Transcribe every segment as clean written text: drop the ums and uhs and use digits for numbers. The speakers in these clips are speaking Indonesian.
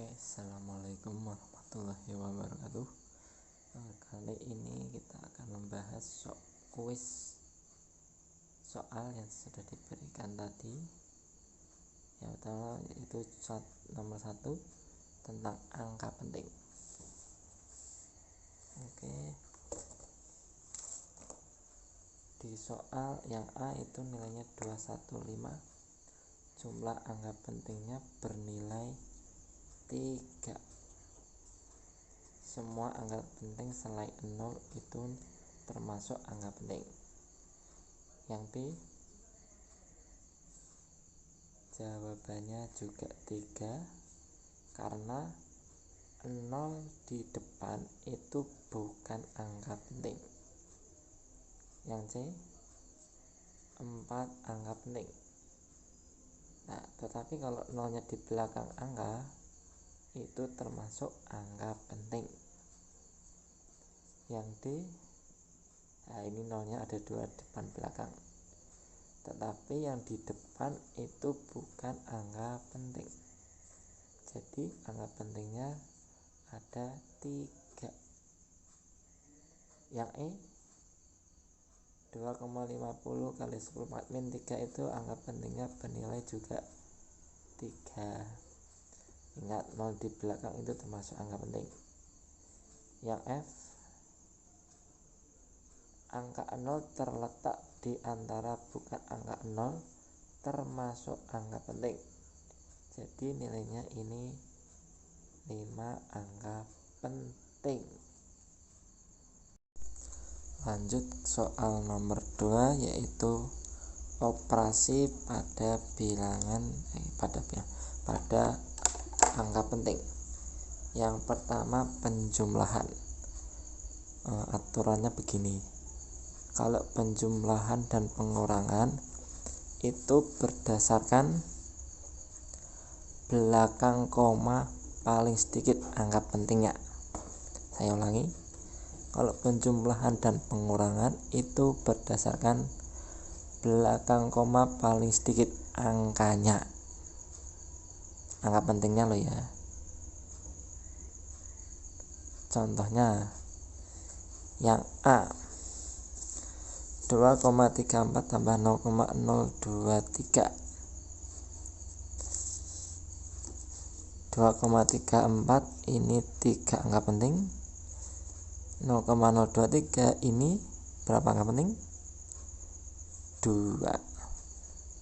Assalamualaikum warahmatullahi wabarakatuh. Kali ini kita akan membahas kuis soal yang sudah diberikan tadi. Yang pertama yaitu nomor 1 tentang angka penting. Di soal yang A itu nilainya 215. Jumlah angka pentingnya bernilai 3. Semua angka penting selain 0 itu termasuk angka penting. Yang B, jawabannya juga 3 karena 0 di depan itu bukan angka penting. Yang C, 4 angka penting. Nah, tetapi kalau 0-nya di belakang angka itu termasuk angka penting. Yang D, ini 0-nya ada 2 depan belakang, tetapi yang di depan itu bukan angka penting. Jadi angka pentingnya ada 3. Yang E, 2,50 kali 10 min 3 itu angka pentingnya bernilai juga 3. Ingat, 0 di belakang itu termasuk angka penting. Yang F, angka 0 terletak di antara bukan angka 0 termasuk angka penting. Jadi nilainya ini 5 angka penting. Lanjut soal nomor 2 yaitu operasi pada bilangan pada angka penting. Yang pertama penjumlahan. Aturannya begini. Kalau penjumlahan dan pengurangan itu berdasarkan belakang koma paling sedikit angka pentingnya. Saya ulangi. Kalau penjumlahan dan pengurangan itu berdasarkan belakang koma paling sedikit angkanya. Angka pentingnya loh ya. Contohnya yang A, 2,34 tambah 0,023. 2,34 ini 3 angka penting. 0,023 ini berapa angka penting? 2.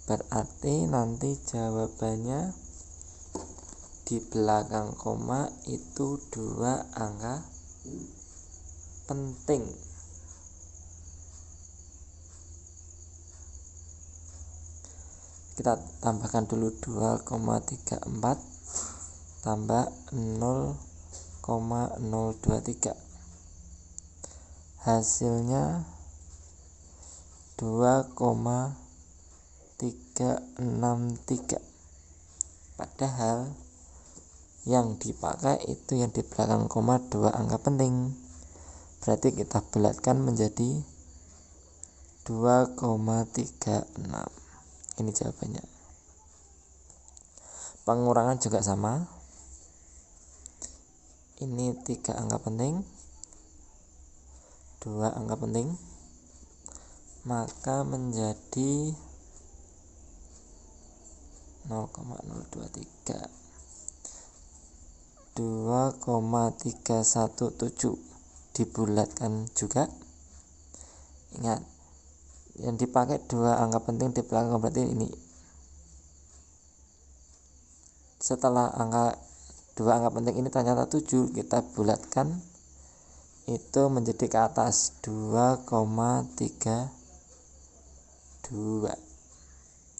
Berarti nanti jawabannya di belakang koma itu 2 angka penting. Kita tambahkan dulu 2,34 tambah 0,023. Hasilnya 2,363. Padahal yang dipakai itu yang di belakang koma 2 angka penting. Berarti kita bulatkan menjadi 2,36. Ini jawabannya. Pengurangan juga sama. Ini 3 angka penting, 2 angka penting, maka menjadi 0,023. 2,317 dibulatkan juga. Ingat, yang dipakai 2 angka penting di belakang berarti ini. Setelah 2 angka penting ini ternyata 7, kita bulatkan itu menjadi ke atas 2,32.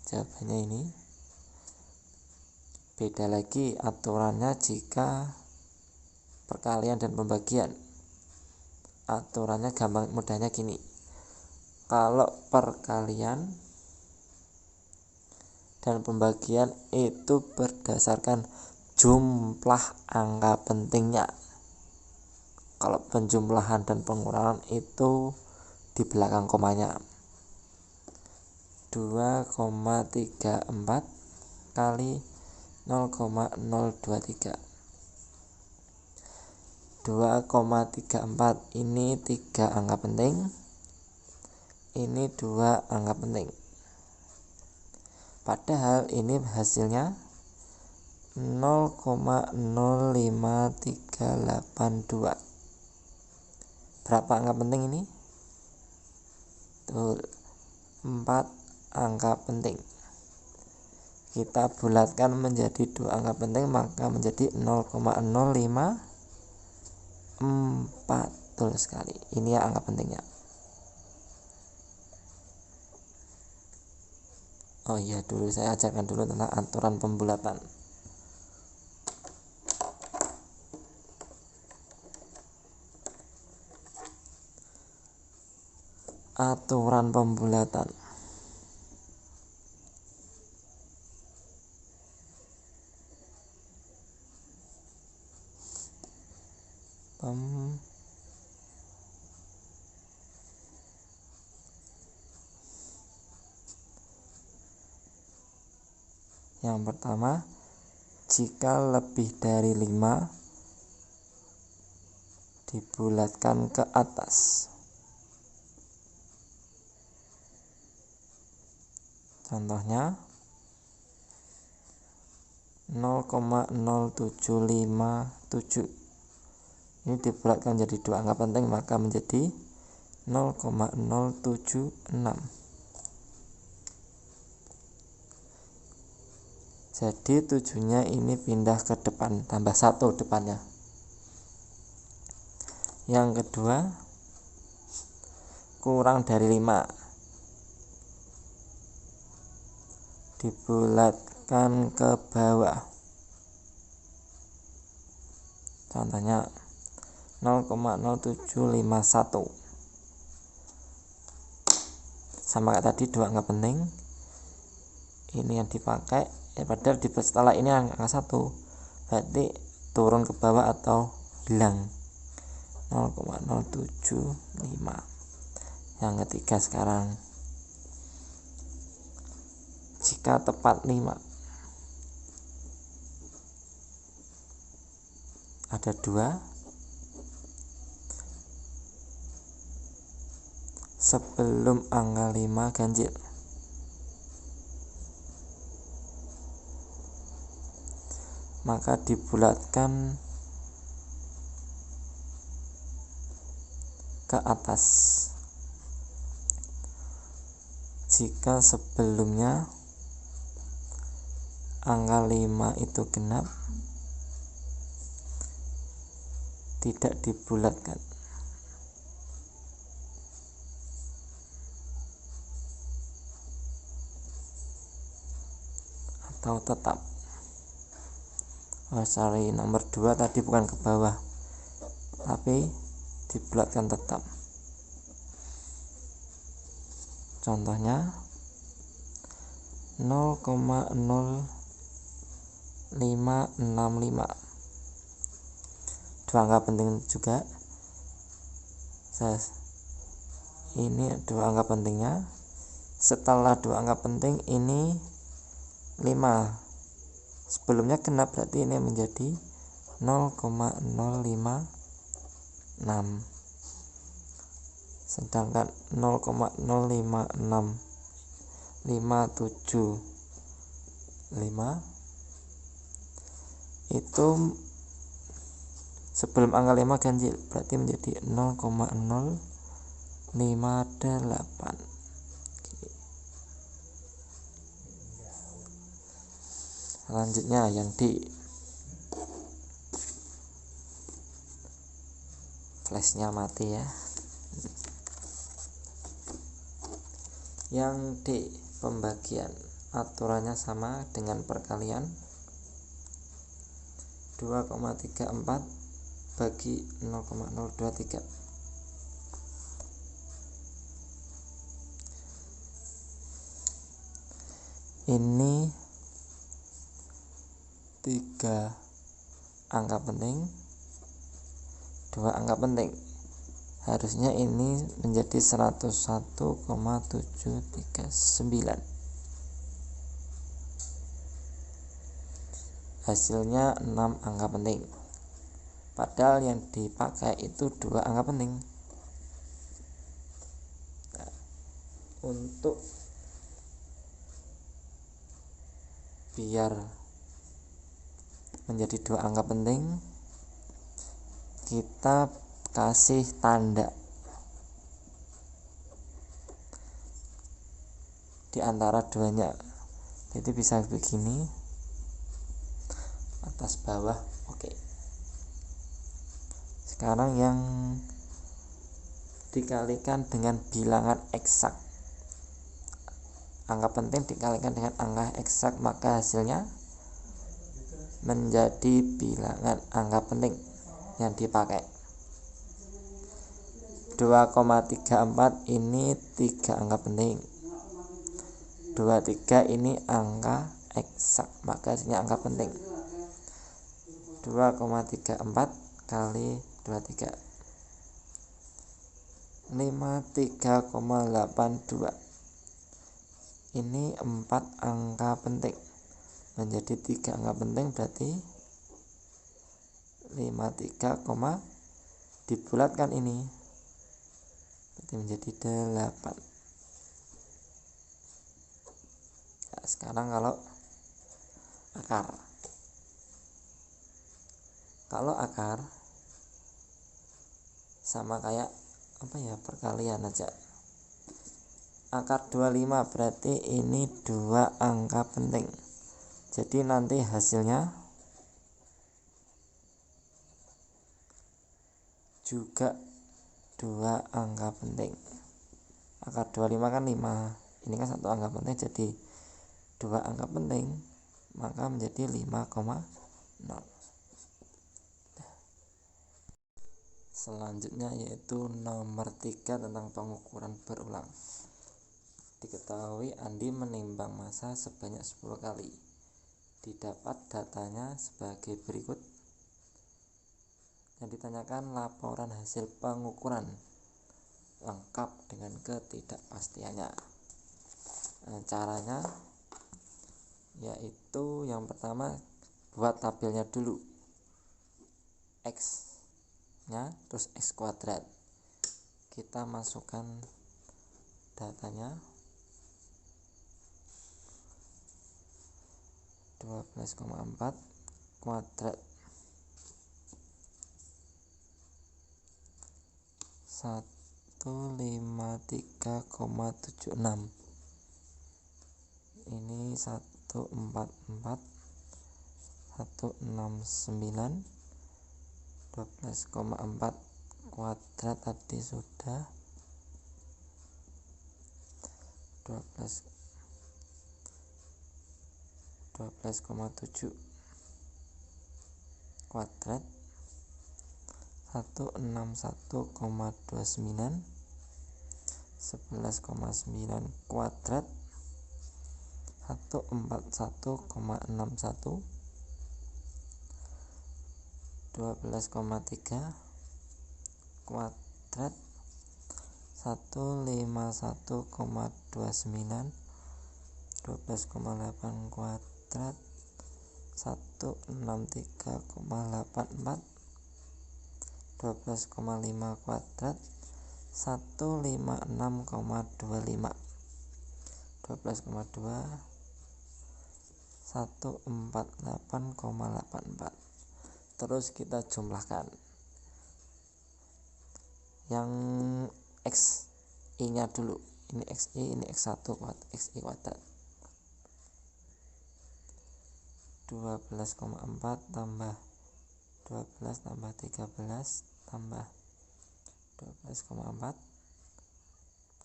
Jawabannya ini. Beda lagi aturannya jika perkalian dan pembagian. Aturannya gampang mudahnya gini. Kalau perkalian dan pembagian itu berdasarkan jumlah angka pentingnya. Kalau penjumlahan dan pengurangan itu di belakang komanya. 2,34 kali 0,023. 2,34 ini 3 angka penting, ini 2 angka penting. Padahal ini hasilnya 0,05382. Berapa angka penting ini? Tuh, 4 angka penting. Kita bulatkan menjadi 2 angka penting, maka menjadi 0,054. Betul sekali. Ini ya angka pentingnya. Oh iya, dulu saya ajarkan dulu tentang aturan pembulatan. Aturan pembulatan. Yang pertama, jika lebih dari 5 dibulatkan ke atas. Contohnya 0,0757. Ini dibulatkan menjadi 2 angka penting, maka menjadi 0,076. Jadi 7-nya ini pindah ke depan, tambah 1 depannya. Yang kedua, kurang dari 5 dibulatkan ke bawah. Contohnya 0,0751. Sama kayak tadi 2 angka penting. Ini yang dipakai, padahal setelah ini angka 1, berarti turun ke bawah atau hilang. 0,075. Yang ketiga sekarang, jika tepat 5, ada 2 sebelum angka 5 ganjil, maka dibulatkan ke atas. Jika sebelumnya angka 5 itu genap, tidak dibulatkan. Atau tetap. Nomor 2 tadi bukan ke bawah, tapi dibulatkan tetap. Contohnya 0,0565. 2 angka penting juga. Ini 2 angka pentingnya. Setelah 2 angka penting ini 5. Sebelumnya genap, berarti ini menjadi 0,056. Sedangkan 0,056575 itu sebelum angka 5 ganjil, berarti menjadi 0,058. Selanjutnya yang D. Flashnya mati ya. Yang D, pembagian. Aturannya sama dengan perkalian. 2,34 bagi 0,023. Ini 3 angka penting, 2 angka penting. Harusnya ini menjadi 101,739. Hasilnya 6 angka penting. padahal yang dipakai itu 2 angka penting. Nah, untuk biar menjadi 2 angka penting, kita kasih tanda di antara duanya. Jadi bisa begini, atas bawah. Oke. Sekarang yang dikalikan dengan bilangan eksak, angka penting dikalikan dengan angka eksak, maka hasilnya menjadi bilangan angka penting yang dipakai. 2,34 ini 3 angka penting, 23 ini angka eksak, maka hasilnya angka penting. 2,34 kali 23, 53,82. Ini 4 angka penting menjadi 3 angka penting, berarti 53, dibulatkan ini berarti menjadi 8. Nah, sekarang kalau akar sama kayak perkalian aja. Akar 25 berarti ini 2 angka penting. Jadi nanti hasilnya juga 2 angka penting. Akar 25 kan 5, ini kan 1 angka penting, jadi 2 angka penting, maka menjadi 5,0. Selanjutnya yaitu nomor 3 tentang pengukuran berulang. Diketahui Andi menimbang massa sebanyak 10 kali. Didapat datanya sebagai berikut. Yang ditanyakan laporan hasil pengukuran lengkap dengan ketidakpastiannya. Nah, caranya yaitu yang pertama, buat tabelnya dulu. X nya terus X kuadrat. Kita masukkan datanya 12,4 kuadrat 153,76. Ini 144, 169, 12,4 kuadrat tadi sudah 12,7 kuadrat 161,29, 11,9 kuadrat 141,61, 12,3 kuadrat 151,29, 12,8 kuadrat 163,84, 12,5 kuadrat 156,25, 12,2 148,84. Terus kita jumlahkan yang XI nya dulu. Ini XI, ini X1 kuadrat, XI kuadrat 12,4 tambah 12 tambah 13 tambah 12,4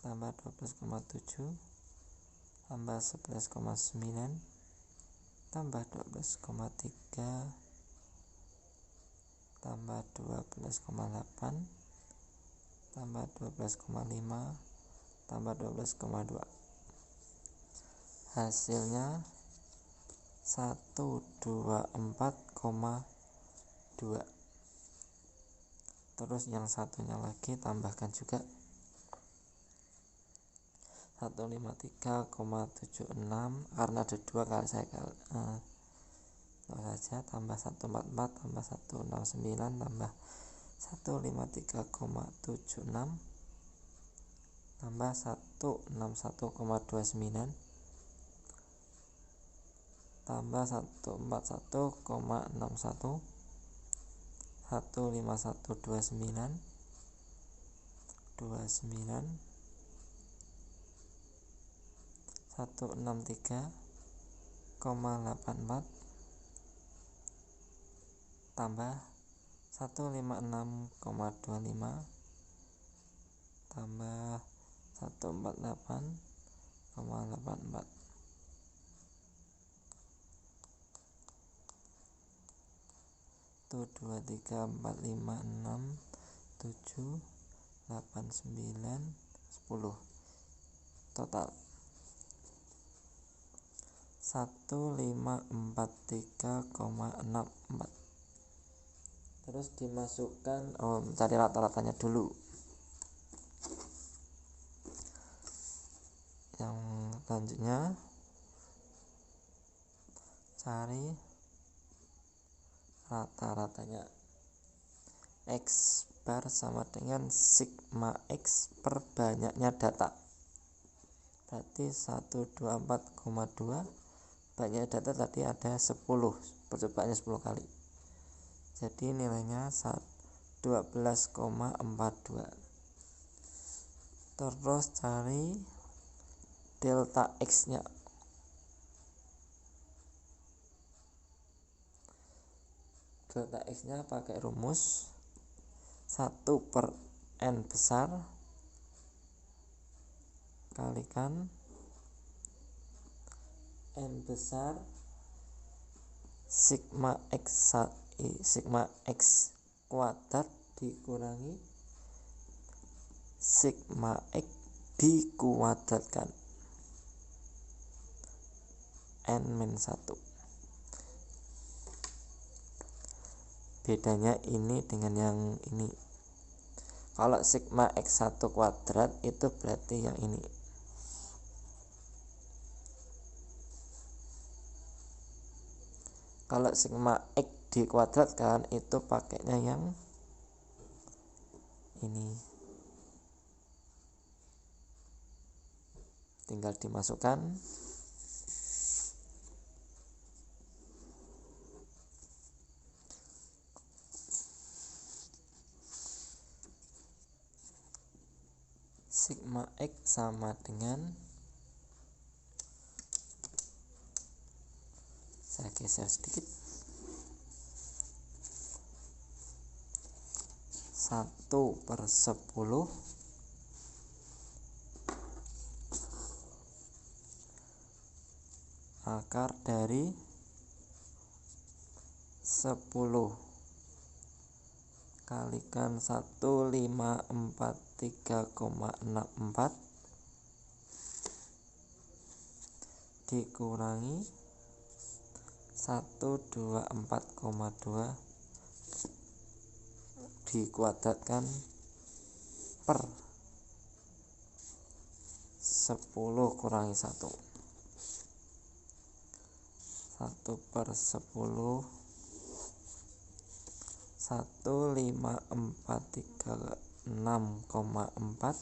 tambah 12,7 tambah 11,9 tambah 12,3 tambah 12,8 tambah 12,5 tambah 12,2. Hasilnya 124,2. Terus yang satunya lagi tambahkan juga 153,76, karena ada 2 kali saya 0 saja, tambah 144 tambah 169 tambah 153,76 tambah 161,29 tambah 141,61 151,29 163,84 tambah 156,25 tambah 148,84 1, 2, 3, 4, 5, 6, 7, 8, 9, 10. Total 1543,64. Terus dimasukkan, cari rata-ratanya dulu. Yang selanjutnya cari rata-ratanya. X bar sama dengan sigma X per banyaknya data. Berarti 124,2. Banyaknya data tadi ada 10, percobaannya 10 kali. Jadi nilainya 12,42. Terus cari delta X nya. Delta X nya pakai rumus 1/n besar kalikan n besar sigma X kuadrat dikurangi sigma X dikuadratkan n-1. Bedanya ini dengan yang ini. Kalau sigma X1 kuadrat itu berarti yang ini. Kalau sigma X dikuadratkan itu pakainya yang ini. Tinggal dimasukkan. Sigma X sama dengan, saya geser sedikit, 1/10 akar dari 10 kalikan 1543,64 dikurangi 124,2 dikuadratkan per 10 kurangi 1. 1/10 1543,64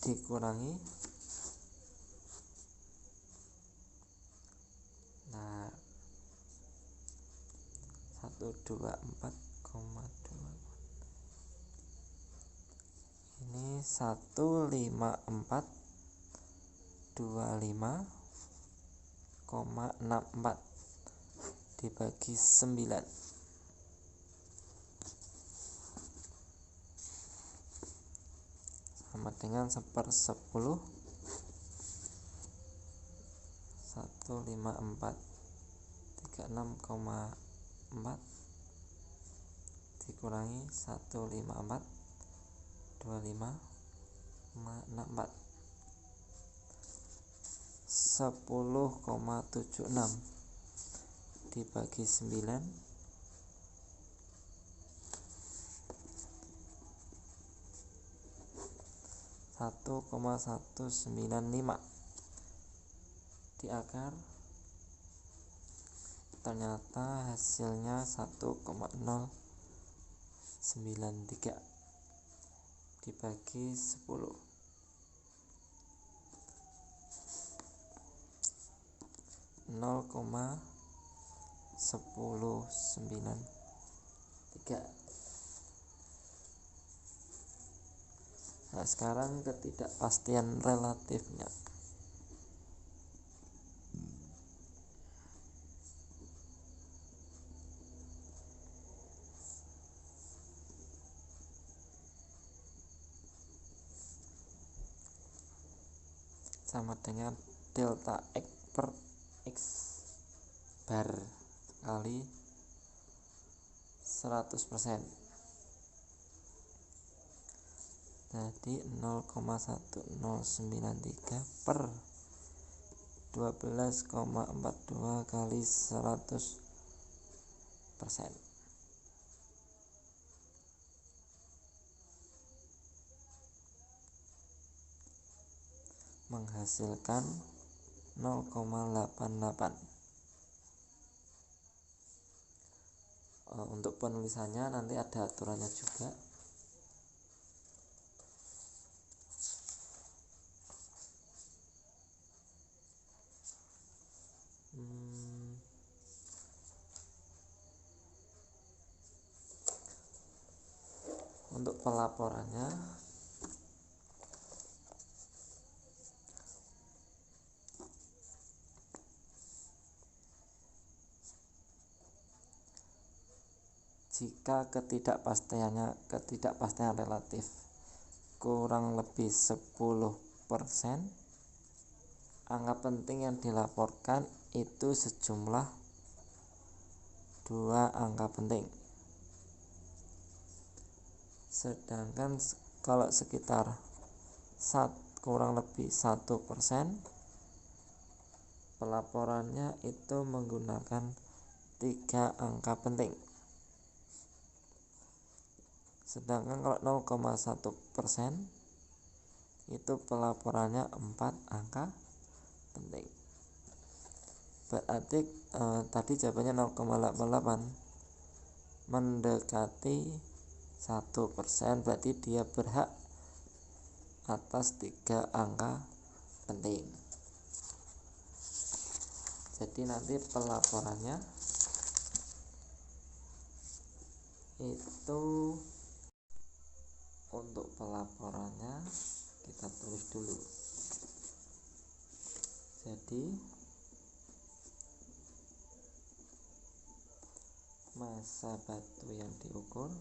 dikurangi, nah 124,2 ini 15425,64 dibagi 9 sama dengan 1/10. 15436,4 dikurangi 15425,64 10,76 dibagi 9 1,195 di akar ternyata hasilnya 1,093 dibagi 10, 0,1093. Nah, sekarang ketidakpastian relatifnya. Sama dengan delta X per X bar kali 100%. Jadi 0,1093 per 12,42 kali 100%. Menghasilkan 0,88. Untuk penulisannya nanti ada aturannya juga. Untuk pelaporannya jika ketidakpastian relatif kurang lebih 10%, angka penting yang dilaporkan itu sejumlah 2 angka penting. Sedangkan kalau sekitar kurang lebih 1%, pelaporannya itu menggunakan 3 angka penting. Sedangkan kalau 0,1% itu pelaporannya 4 angka penting. Berarti tadi jawabannya 0,88 mendekati 1%, berarti dia berhak atas 3 angka penting. Jadi nanti pelaporannya itu, untuk pelaporannya kita tulis dulu. Jadi massa batu yang diukur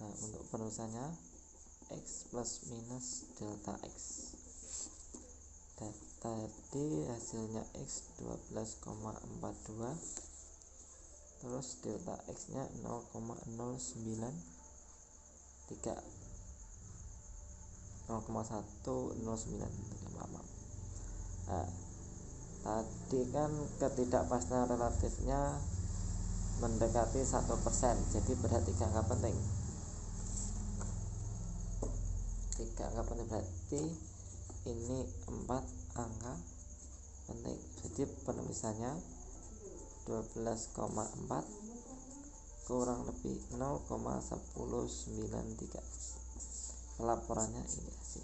untuk penulisannya X plus minus delta X. Dan tadi hasilnya X 12,42, terus delta X nya 0,093, 0,1093. Nah, tadi kan ketidakpastian relatifnya mendekati 1%, jadi berarti 3 angka penting. 3 angka penting berarti ini 4 angka penting. Jadi penulisannya 12,4 kurang lebih 0,1093. Pelaporannya ini hasil.